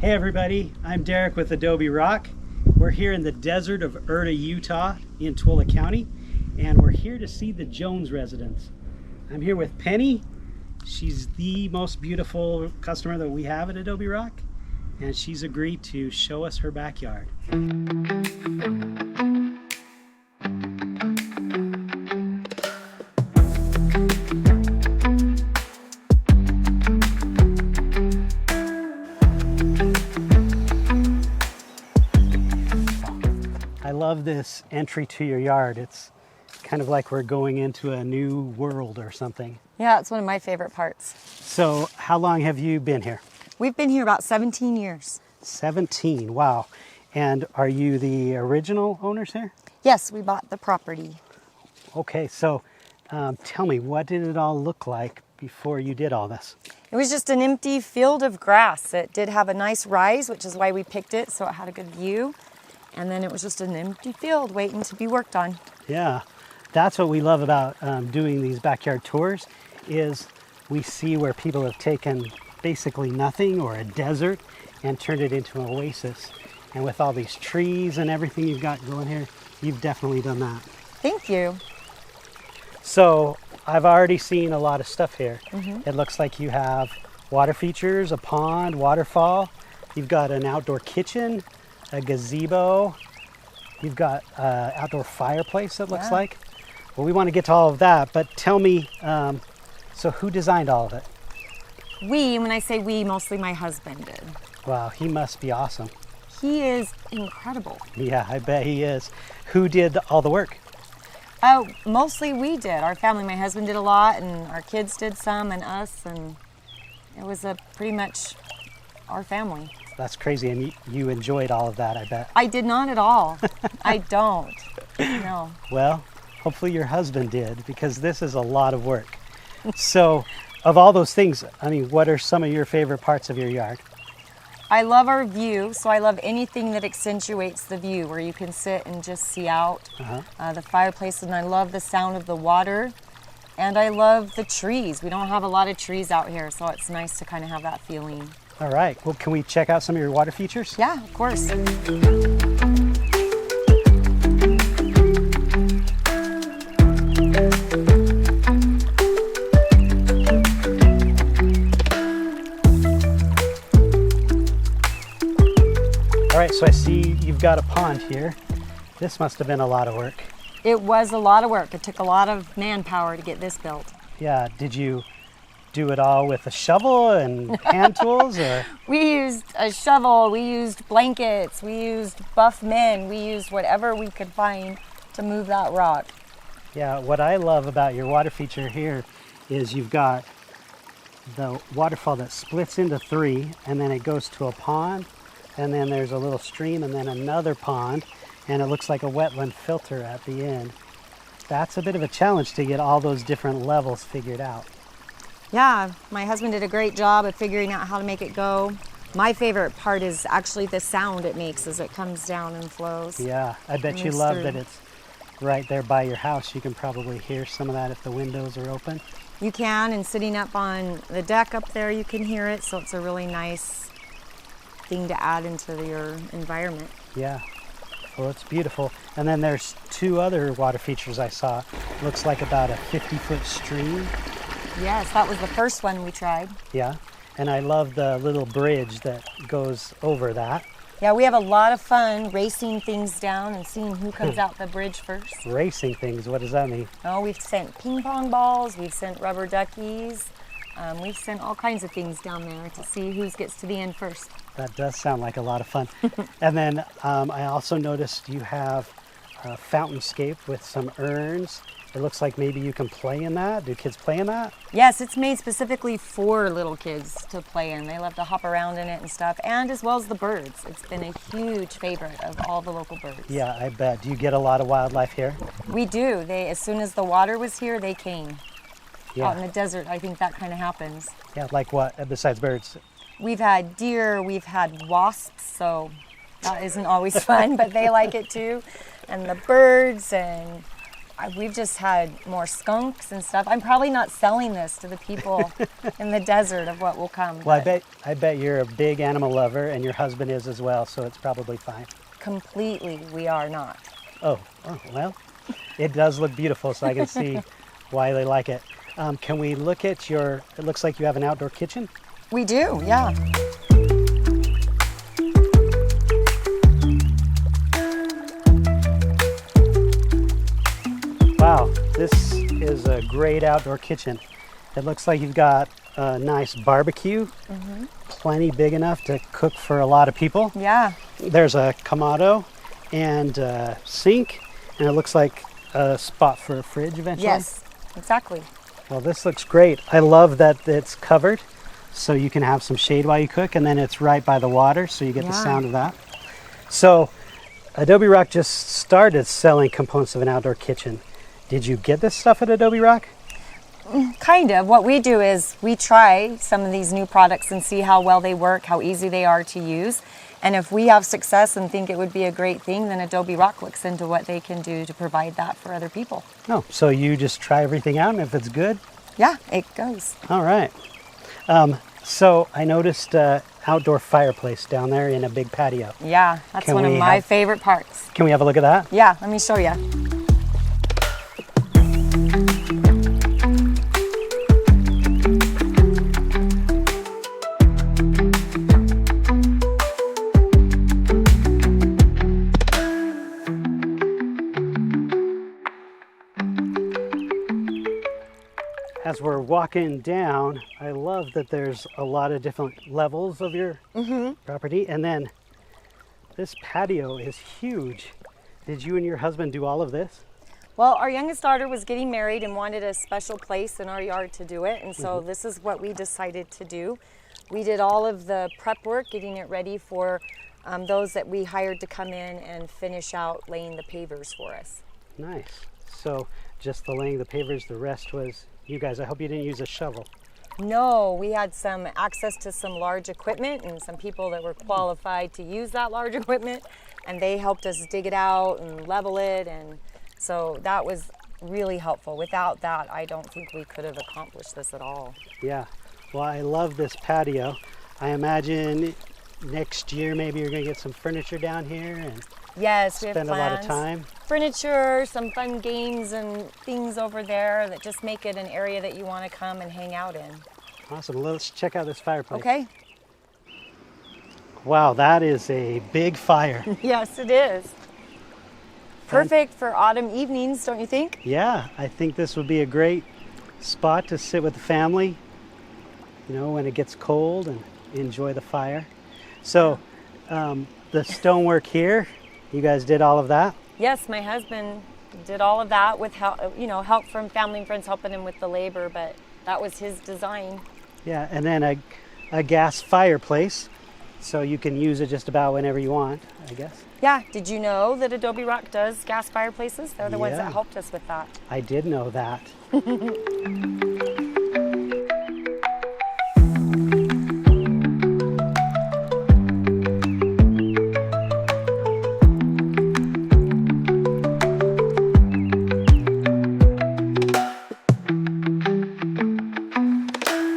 Hey everybody, I'm Derek with Adobe Rock. We're here in the desert of Erta, Utah in Tulla County, and we're here to see the Jones residence. I'm here with Penny. She's the most beautiful customer that we have at Adobe Rock, and she's agreed to show us her backyard. I love this entry to your yard. It's kind of like we're going into a new world or something. Yeah, it's one of my favorite parts. So how long have you been here? We've been here about 17 years. 17, wow. And are you the original owners here? Yes, we bought the property. Okay, so tell me, what did it all look like before you did all this? It was just an empty field of grass. It did have a nice rise, which is why we picked it, so it had a good view. And then it was just an empty field waiting to be worked on. Yeah, that's what we love about doing these backyard tours, is we see where people have taken basically nothing or a desert and turned it into an oasis. And with all these trees and everything you've got going here, you've definitely done that. Thank you. So I've already seen a lot of stuff here. It looks like you have water features, a pond, waterfall. You've got an outdoor kitchen, a gazebo. You've got an outdoor fireplace, it looks like. Well, we want to get to all of that, but tell me, so who designed all of it? We, when I say we, mostly my husband did. Wow, he must be awesome. He is incredible. Yeah, I bet he is. Who did all the work? Oh, mostly we did. Our family, my husband did a lot, and our kids did some, and us, and it was pretty much our family. That's crazy, and you enjoyed all of that, I bet. I did not at all. I don't. No. Well, hopefully your husband did, because this is a lot of work. So, of all those things, I mean, what are some of your favorite parts of your yard? I love our view, so I love anything that accentuates the view, where you can sit and just see out the fireplace, and I love the sound of the water, and I love the trees. We don't have a lot of trees out here, so it's nice to kind of have that feeling. All right, well, can we check out some of your water features? Yeah, of course. All right, so I see you've got a pond here. This must have been a lot of work. It was a lot of work. It took a lot of manpower to get this built. Yeah, did you do it all with a shovel and hand tools, or? We used a shovel, we used blankets, we used buff men, we used whatever we could find to move that rock. Yeah, what I love about your water feature here is you've got the waterfall that splits into three, and then it goes to a pond, and then there's a little stream, and then another pond, and it looks like a wetland filter at the end. That's a bit of a challenge to get all those different levels figured out. Yeah, my husband did a great job of figuring out how to make it go. My favorite part is actually the sound it makes as it comes down and flows. Yeah, I bet you love that it's right there by your house. You can probably hear some of that if the windows are open. You can, and sitting up on the deck up there, you can hear it, so it's a really nice thing to add into your environment. Yeah, well, it's beautiful. And then there's two other water features I saw. Looks like about a 50-foot stream. Yes, that was the first one we tried. Yeah, and I love the little bridge that goes over that. Yeah, we have a lot of fun racing things down and seeing who comes out the bridge first. Racing things, what does that mean? Oh, we've sent ping pong balls, we've sent rubber duckies, we've sent all kinds of things down there to see who gets to the end first. That does sound like a lot of fun. And then I also noticed you have a fountainscape with some urns. It looks like maybe you can play in that. Do kids play in that? Yes, it's made specifically for little kids to play in. They love to hop around in it and stuff, and as well as the birds. It's been a huge favorite of all the local birds. Yeah, I bet. Do you get a lot of wildlife here? We do. As soon as the water was here, they came. Yeah. Out in the desert, I think that kind of happens. Yeah, like what, besides birds? We've had deer, we've had wasps, so that isn't always fun, but they like it too. And the birds, and We've just had more skunks and stuff. I'm probably not selling this to the people in the desert of what will come. Well, I bet you're a big animal lover, and your husband is as well, so it's probably fine. Completely, we are not. Oh, well, it does look beautiful, so I can see why they like it. Can we look at it looks like you have an outdoor kitchen? We do, yeah. Wow, this is a great outdoor kitchen. It looks like you've got a nice barbecue, plenty big enough to cook for a lot of people. Yeah. There's a Komodo and a sink, and it looks like a spot for a fridge eventually. Yes, exactly. Well, this looks great. I love that it's covered so you can have some shade while you cook, and then it's right by the water so you get the sound of that. So Adobe Rock just started selling components of an outdoor kitchen. Did you get this stuff at Adobe Rock? Kind of. What we do is we try some of these new products and see how well they work, how easy they are to use. And if we have success and think it would be a great thing, then Adobe Rock looks into what they can do to provide that for other people. Oh, so you just try everything out, and if it's good? Yeah, it goes. All right. So I noticed outdoor fireplace down there in a big patio. Yeah, that's one of my favorite parts. Can we have a look at that? Yeah, let me show you. As we're walking down, I love that there's a lot of different levels of your property. And then this patio is huge. Did you and your husband do all of this? Well, our youngest daughter was getting married and wanted a special place in our yard to do it. And so this is what we decided to do. We did all of the prep work, getting it ready for those that we hired to come in and finish out laying the pavers for us. Nice. So just the laying the pavers, the rest was you guys. I hope you didn't use a shovel. No, we had some access to some large equipment and some people that were qualified to use that large equipment, and they helped us dig it out and level it, and so that was really helpful. Without that, I don't think we could have accomplished this at all. Yeah. Well, I love this patio. I imagine next year maybe you're going to get some furniture down here and yes, we have spend a lot of time. Furniture, some fun games and things over there that just make it an area that you want to come and hang out in. Awesome. Well, let's check out this fireplace. Okay. Wow, that is a big fire. Yes, it is. Perfect for autumn evenings, don't you think? Yeah, I think this would be a great spot to sit with the family, you know, when it gets cold and enjoy the fire. So the stonework here, you guys did all of that? Yes, my husband did all of that with help, help from family and friends helping him with the labor, but that was his design. Yeah, and then a gas fireplace, so you can use it just about whenever you want, I guess. Yeah, did you know that Adobe Rock does gas fireplaces? They're the ones that helped us with that. I did know that.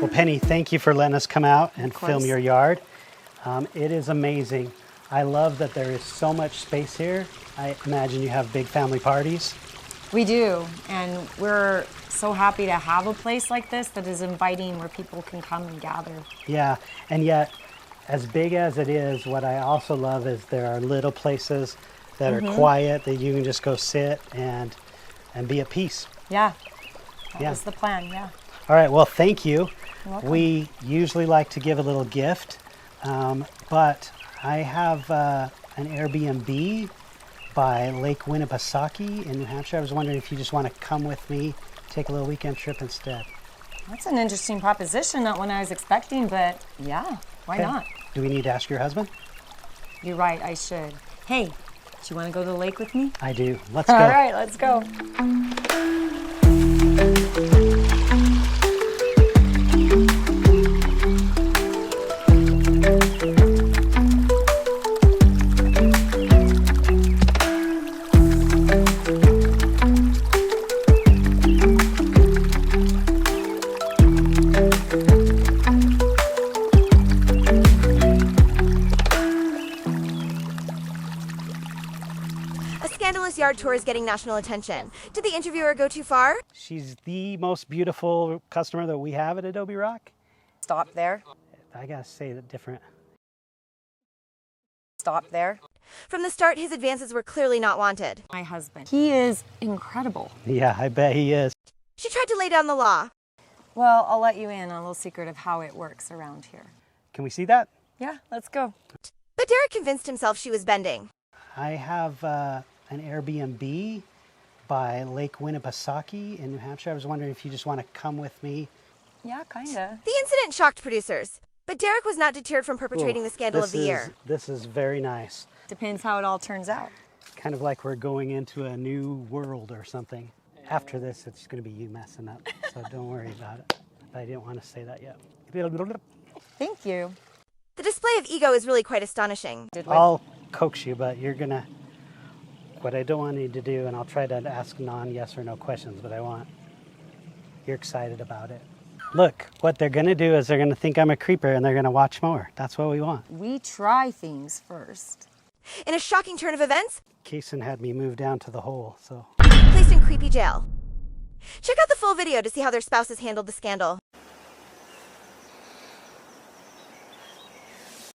Well, Penny, thank you for letting us come out and film your yard. It is amazing. I love that there is so much space here. I imagine you have big family parties. We do, and we're so happy to have a place like this that is inviting where people can come and gather. Yeah, and yet, as big as it is, what I also love is there are little places that are quiet that you can just go sit and be at peace. Yeah, that was the plan, yeah. All right, well, thank you. You're welcome. We usually like to give a little gift, but I have an Airbnb by Lake Winnipesaukee in New Hampshire. I was wondering if you just want to come with me, take a little weekend trip instead. That's an interesting proposition, not one I was expecting, but yeah, why not? Do we need to ask your husband? You're right, I should. Hey, do you want to go to the lake with me? I do. Let's go. All right, let's go. glamorous yard tour is getting national attention. Did the interviewer go too far? She's the most beautiful customer that we have at Adobe Rock. Stop there. I gotta say that different. Stop there. From the start, his advances were clearly not wanted. My husband. He is incredible. Yeah, I bet he is. She tried to lay down the law. Well, I'll let you in on a little secret of how it works around here. Can we see that? Yeah, let's go. But Derek convinced himself she was bending. I have an Airbnb by Lake Winnipesaukee in New Hampshire. I was wondering if you just want to come with me. Yeah, kinda. The incident shocked producers, but Derek was not deterred from perpetrating the scandal of the year. This is very nice. Depends how it all turns out. Kind of like we're going into a new world or something. After this, it's going to be you messing up, so don't worry about it. I didn't want to say that yet. Thank you. The display of ego is really quite astonishing. I'll coax you, but you're going to... What I don't want you to do, and I'll try to ask non-yes or no questions, but I want... You're excited about it. Look, what they're going to do is they're going to think I'm a creeper and they're going to watch more. That's what we want. We try things first. In a shocking turn of events, Kaysen had me move down to the hole, so... placed in creepy jail. Check out the full video to see how their spouses handled the scandal.